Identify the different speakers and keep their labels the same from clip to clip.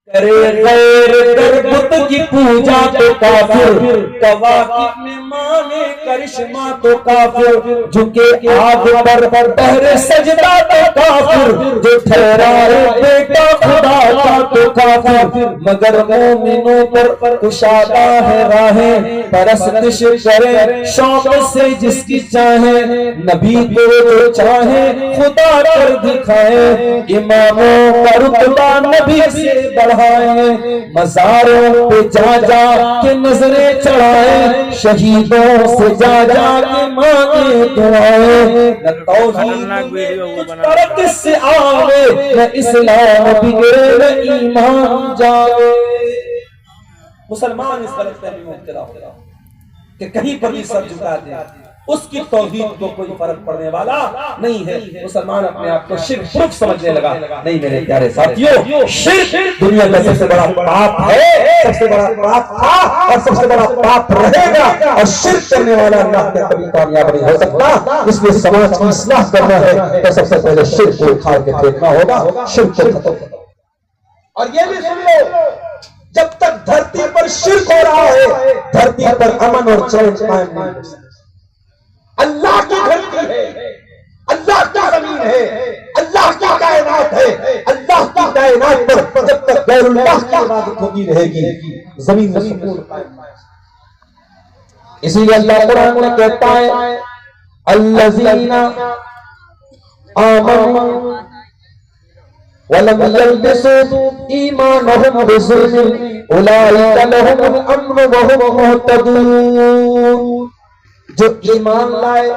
Speaker 1: करे गैर कर बुत की पूजा तो काफिर, कवाकिब में माने करिश्मा तो काफिर, झुके आग पर पहरे सजदा तो काफिर, जो ठहराए बेटा खुदा का तो काफिर, मगर मोमिनों पर कुशादा है राहें, परस्तिश करे शौक से जिसकी चाहे, नबी को जो चाहे खुदा कर दिखाए, इमामों का रुतबा नबी से बढ़ाए, मज़ारों पे जा जा के नजरें चढ़ाए, शहीदों से जा जा के मांगे दुआएं, न तौहीद फर्क से आवे, न इस्लाम बिगड़े न ईमान जावे। मुसलमान इस गलतफहमी में मुब्तला हो कि कहीं पर भी सर झुका दे, उसकी तौहीद को कोई फर्क पड़ने वाला नहीं है। मुसलमान अपने आप को शिर्क प्रूफ समझने लगा। नहीं मेरे प्यारे साथियों, शिर्क दुनिया का सबसे बड़ा पाप है, सबसे बड़ा पाप था और सबसे बड़ा पाप रहेगा, और शिर्क करने वाला अल्लाह के कभी कामयाब नहीं हो सकता। इसलिए समाज की इस्लाह करना है तो सबसे पहले शिर्क को उखाड़ के फेंकना होगा, शिर्क को खत्म करना। और ये भी सुन लो, जब तक धरती पर शिर्क हो रहा है, धरती पर अमन और चैन कायम नहीं हो सकता। अल्लाह की धरती है, अल्लाह की जमीन है, अल्लाह की कायनात है, अल्लाह की कायनात पर जब तक गैरुल्लाह की इबादत होती रहेगी, जमीन में सुकून कायम है। इसीलिए अल्लाह कुरान में कहता है, अल्लज़ीना आमनू वलम यल्बिसू ईमानहुम बिज़ुल्म उलाइका लहुमुल अम्न व हुम मुहतदून। जो ईमान लाए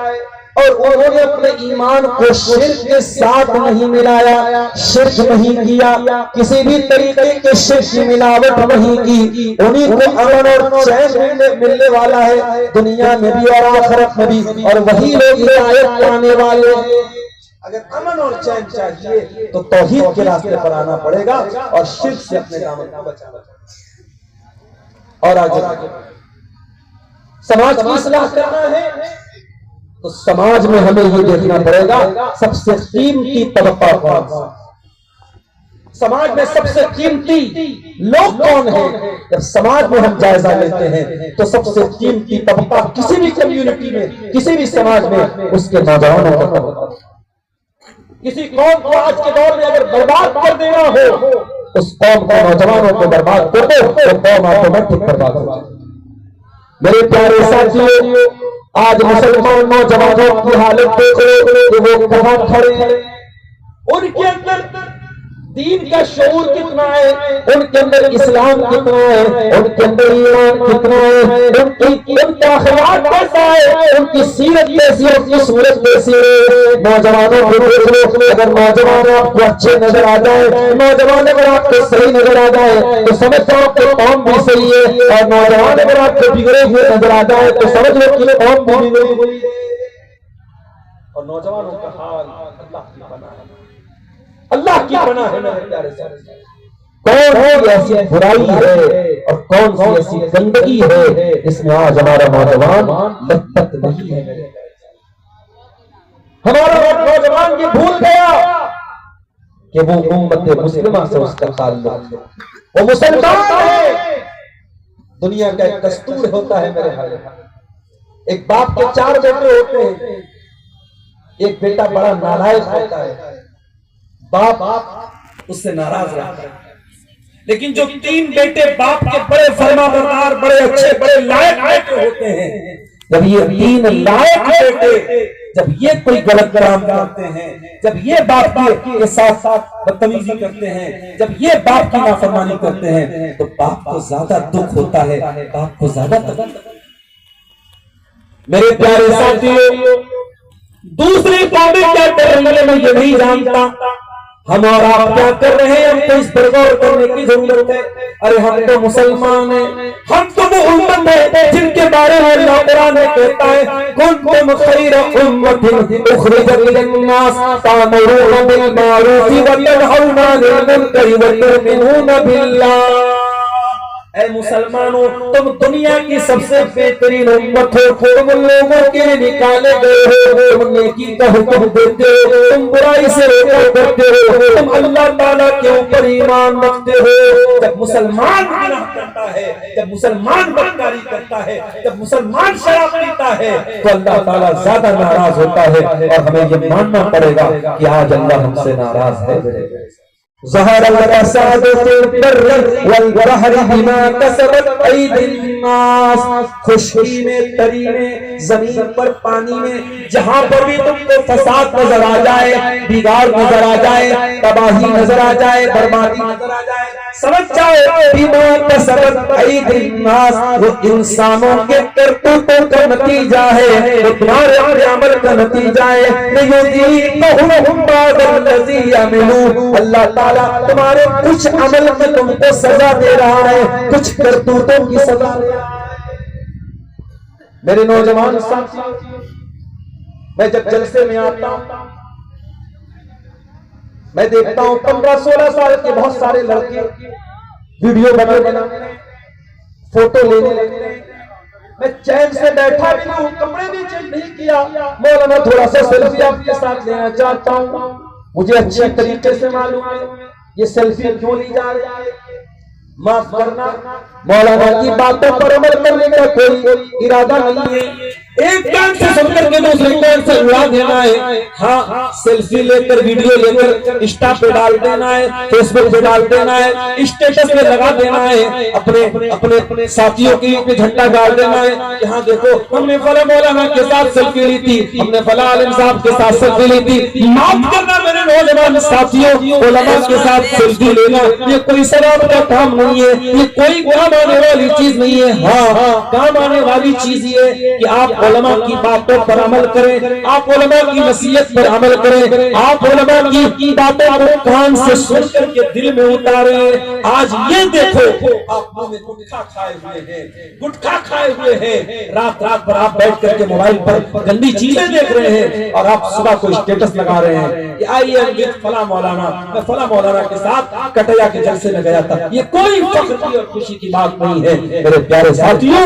Speaker 1: और उन्होंने अपने ईमान को शिर्क के साथ नहीं मिलाया, शिर्क नहीं किया, किसी भी तरीके के शिर्क की मिलावट नहीं की, उन्हीं को अमन और चैन मिलने वाला है दुनिया में भी और आखिरत में भी, और वही लोग हिदायत पाने वाले। अगर अमन और चैन चाहिए तो तौहीद के रास्ते पर आना पड़ेगा और शिर्क से अपने दामन को बचाना। और आगे समाज की इस्लाह करना है तो समाज में हमें ये देखना पड़ेगा सबसे कीमती तबका कौन सा, समाज में सबसे कीमती लोग कौन है। जब समाज में हम जायजा लेते हैं तो सबसे कीमती तबका किसी भी कम्युनिटी में, किसी भी समाज में उसके नौजवानों का तबका। किसी कौम को आज के दौर में अगर बर्बाद कर देना हो, उस कौम के नौजवानों को बर्बाद कर दो तो कौम ऑटोमेटिक बर्बाद हो जाएगी। मेरे प्यारे साथियों, आज मुसलमान नौजवानों की हालत देखो कि वो कहां खड़े हैं। उनके अंदर दीन का शऊर कितना है, उनके अंदर इस्लाम कितना है, उनके अंदर ईमान कितना है, उनका अखलाक कैसा है, उनकी सीरत कैसी है, उनकी सूरत कैसी है। नौजवानों को देख लो, अगर नौजवान आपको अच्छे नजर आ जाए, नौजवान अगर आपको सही नजर आ जाए तो समझ लो कि कौम भी सही है, और नौजवान अगर आपको बिगड़े हुए नजर आ जाए तो समझ लो कि कौम भी बिगड़ी हुई है। और नौजवानों का हाल अल्लाह की पनाह है, अल्लाह की पनाह है। मेरे प्यारे साथियों, कौन सी ऐसी बुराई है और कौन सी ऐसी गंदगी है इसमें आज हमारा नौजवान लथपथ नहीं है। हमारा नौजवान ये भूल गया कि वो उम्मत मुस्लिमा से उसका ताल्लुक है, वो मुसलमान है। दुनिया का एक दस्तूर होता है मेरे भाई, एक बाप के 4 बेटे होते हैं, एक बेटा बड़ा नालायक होता है, बाप उससे नाराज रहता है। लेकिन जो 3 बेटे बाप के बड़े फरमाबरदार, बड़े अच्छे, बड़े लायक बेटे होते हैं, जब ये 3 लायक बेटे जब ये कोई गलत काम करते हैं, जब ये बाप के साथ साथ बदतमीजी करते हैं, जब ये बाप की नाफरमानी करते हैं, तो बाप को ज्यादा दुख होता है, बाप को ज्यादा तकलीफ। मेरे प्यारे साथियों, दूसरी कौमें क्या कर रही है मैं ये नहीं जानता, हम और आप क्या कर रहे हैं हमको इस पर गौर करने की जरूरत है। अरे हम तो मुसलमान हैं, हम तो वो उम्मत है जिनके बारे में अल्लाह कुरान में कहता है, कुंतुम खैरा उम्मतिन उखरिजत लिन्नास तामुरूना बिल मारूफ व तनहौना अनिल मुनकर व तु'मिनूना बिल्लाह। ऐ मुसलमानों, तुम दुनिया की सबसे बेहतरीन उम्मत हो, तुम लोगों के निकाले गए हो, तुम नेकी का हुक्म देते हो, तुम बुराई से रोका करते हो, तुम अल्लाह ताला के ऊपर ईमान रखते हो। जब मुसलमान गुनाह करता है, जब मुसलमान बदकारी करता है, जब मुसलमान शराब पीता है, तो अल्लाह ताला ज्यादा नाराज होता है और हमें ये मानना पड़ेगा कि आज अल्लाह हमसे नाराज है। ज़हर अल-फसाद फिल बर्रि वल बहरि बिमा कसबत अयदीन नास। खुशकी में, तरी में, जमीन पर, पानी में, जहां पर भी तुमको फसाद नजर आ जाए, बिगाड़ नजर आ जाए, तबाही नजर आ जाए, बर्बादी नजर आ जाए, समझ जाओ बिमा कसबत अयदीन नास, वो इंसानों के करतूतों का नतीजा है, वो तुम्हारे अपने अमल का नतीजा है। लियुज़ीक़हुम बादल्लज़ी अमिलू, अल्लाह ताला तुम्हारे कुछ अमल में तुमको सजा दे रहा है, कुछ करतूतों की सजा दे रहा है। मेरे नौजवान साथियों, मैं जब जलसे में आता हूं, मैं देखता हूं 15-16 साल के बहुत सारे लड़के वीडियो बनाने, फोटो लेने लगते हैं। मैं चैन से बैठा भी हूं, कपड़े भी चेंज नहीं किया, मौलाना थोड़ा सा सेल्फी आपके साथ लेना चाहता हूं। मुझे अच्छे तरीके से मालूम है ये सेल्फी क्यों ली जा रही है। माफ करना, मौलाना की बातों पर अमल करने का कोई इरादा नहीं है। एक कान से सुनकर के दूसरे कान से उड़ा देना है। हाँ, सेल्फी लेकर, वीडियो लेकर इंस्टा पे डाल देना है, फेसबुक पे डाल देना है, स्टेटस पे लगा देना है, अपने साथियों की झंडा गाड़ देना है। यहाँ देखो, हमने फला मौलाना के साथ सेल्फी ली थी, हमने फला आलिम साहब के साथ सेल्फी ली थी। माफ करना मेरे नौजवान साथियों, उलमा के साथ सेल्फी लेना ये कोई शराब का काम नहीं है, ये कोई काम आने वाली चीज नहीं है। हाँ, काम आने वाली चीज ये कि आप उलमा की बातों पर अमल करें, आप उलमा की नसीहत पर अमल करें, आप उलमा की बातों को कान से सुनकर के दिल में उतारें। आज ये देखो, आप मुंह में गुटखा खाए हुए हैं, गुटखा खाए हुए हैं, रात रात भर आप बैठ करके मोबाइल पर गंदी चीजें देख रहे हैं और आप सुबह को स्टेटस लगा रहे हैं कि आइए फला मौलाना, मैं फला मौलाना के साथ कटैया के जलसे में गया था। ये कोई फख्र की और खुशी की बात नहीं है। मेरे प्यारे साथियों,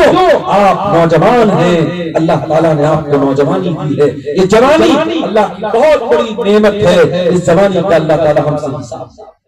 Speaker 1: आप नौजवान हैं, अल्लाह ताला ने आपको नौजवानी दी है। ये जवानी अल्लाह की बहुत बड़ी नेमत है। इस जवानी का अल्लाह ताला हमसे हिसाब